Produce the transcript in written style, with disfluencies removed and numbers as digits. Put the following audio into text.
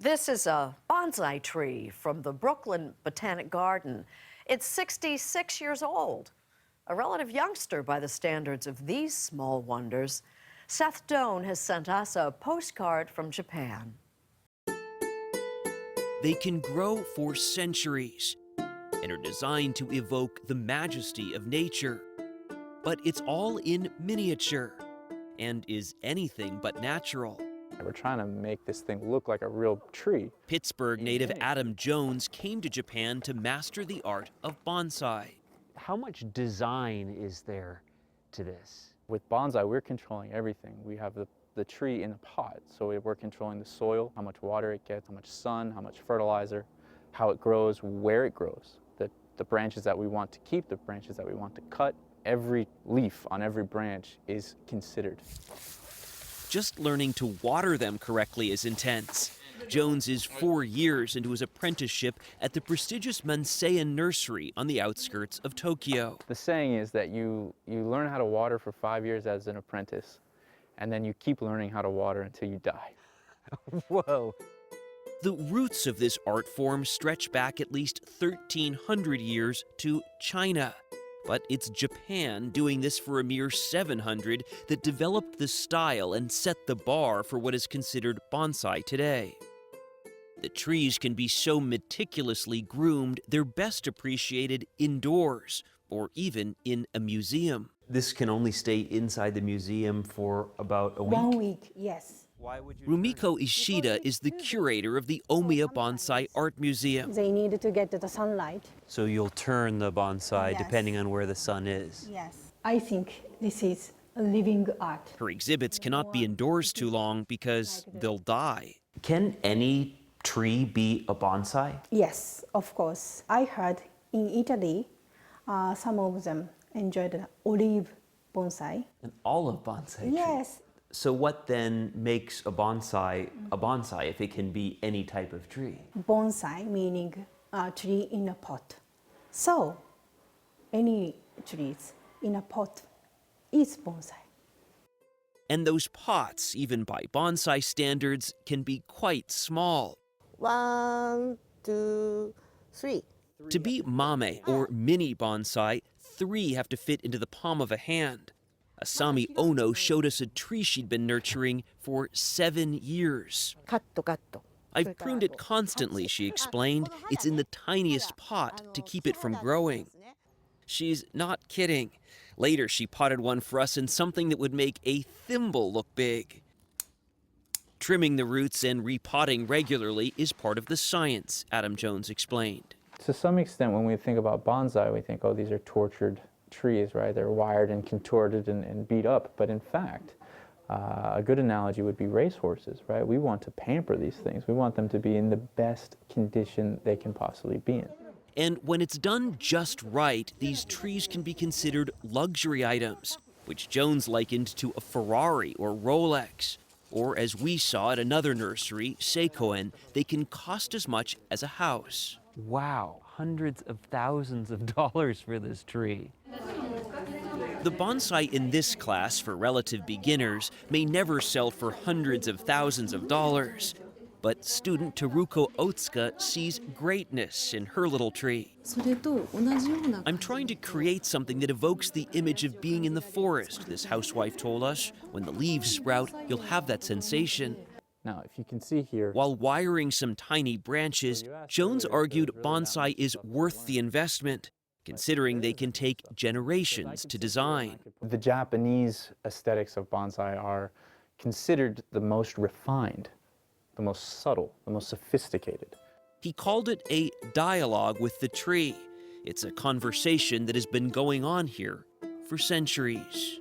This is a bonsai tree from the Brooklyn Botanic Garden. It's 66 years old, a relative youngster by the standards of these small wonders. Seth Doane has sent us a postcard from Japan. They can grow for centuries and are designed to evoke the majesty of nature. But it's all in miniature and is anything but natural. We're trying to make this thing look like a real tree. Pittsburgh native Adam Jones came to Japan to master the art of bonsai. How much design is there to this? With bonsai, we're controlling everything. We have the tree in the pot, so we're controlling the soil, how much water it gets, how much sun, how much fertilizer, how it grows, where it grows, the branches that we want to keep, the branches that we want to cut. Every leaf on every branch is considered. Just learning to water them correctly is intense. Jones is 4 years into his apprenticeship at the prestigious Manseian nursery on the outskirts of Tokyo. The saying is that you learn how to water for 5 years as an apprentice, and then you keep learning how to water until you die. Whoa. The roots of this art form stretch back at least 1,300 years to China. But it's Japan, doing this for a mere 700, that developed the style and set the bar for what is considered bonsai today. The trees can be so meticulously groomed, they're best appreciated indoors, or even in a museum. This can only stay inside the museum for about a week? 1 week, yes. Rumiko Ishida is the curator of the Omiya Bonsai Art Museum. They need to get the sunlight. So you'll turn the bonsai Yes. depending on where the sun is? Yes. I think this is a living art. Her exhibits cannot be indoors too long because they'll die. Can any tree be a bonsai? Yes, of course. I heard in Italy, some of them enjoyed the olive bonsai. An olive bonsai tree? Yes. So what then makes a bonsai if it can be any type of tree? Bonsai meaning a tree in a pot. So, any trees in a pot is bonsai. And those pots, even by bonsai standards, can be quite small. 1, 2, 3. To be mame, or mini bonsai, 3 have to fit into the palm of a hand. Asami Ono showed us a tree she'd been nurturing for 7 years. カットカット。 I've pruned it constantly, she explained. It's in the tiniest pot to keep it from growing. She's not kidding. Later, she potted one for us in something that would make a thimble look big. Trimming the roots and repotting regularly is part of the science, Adam Jones explained. To some extent, when we think about bonsai, we think, oh, these are tortured trees, right? They're wired and contorted and beat up. But in fact, a good analogy would be racehorses, right? We want to pamper these things. We want them to be in the best condition they can possibly be in. And when it's done just right, these trees can be considered luxury items, which Jones likened to a Ferrari or Rolex. Or as we saw at another nursery, Seikoen, they can cost as much as a house. Wow, hundreds of thousands of dollars for this tree. The bonsai in this class for relative beginners may never sell for hundreds of thousands of dollars. But student Teruko Otsuka sees greatness in her little tree. I'm trying to create something that evokes the image of being in the forest, this housewife told us. When the leaves sprout, you'll have that sensation. Now, if you can see here, While wiring some tiny branches, Jones argued bonsai is worth the investment, considering they can take generations to design. the Japanese aesthetics of bonsai are considered the most refined, the most subtle, the most sophisticated. He called it a dialogue with the tree. It's a conversation that has been going on here for centuries.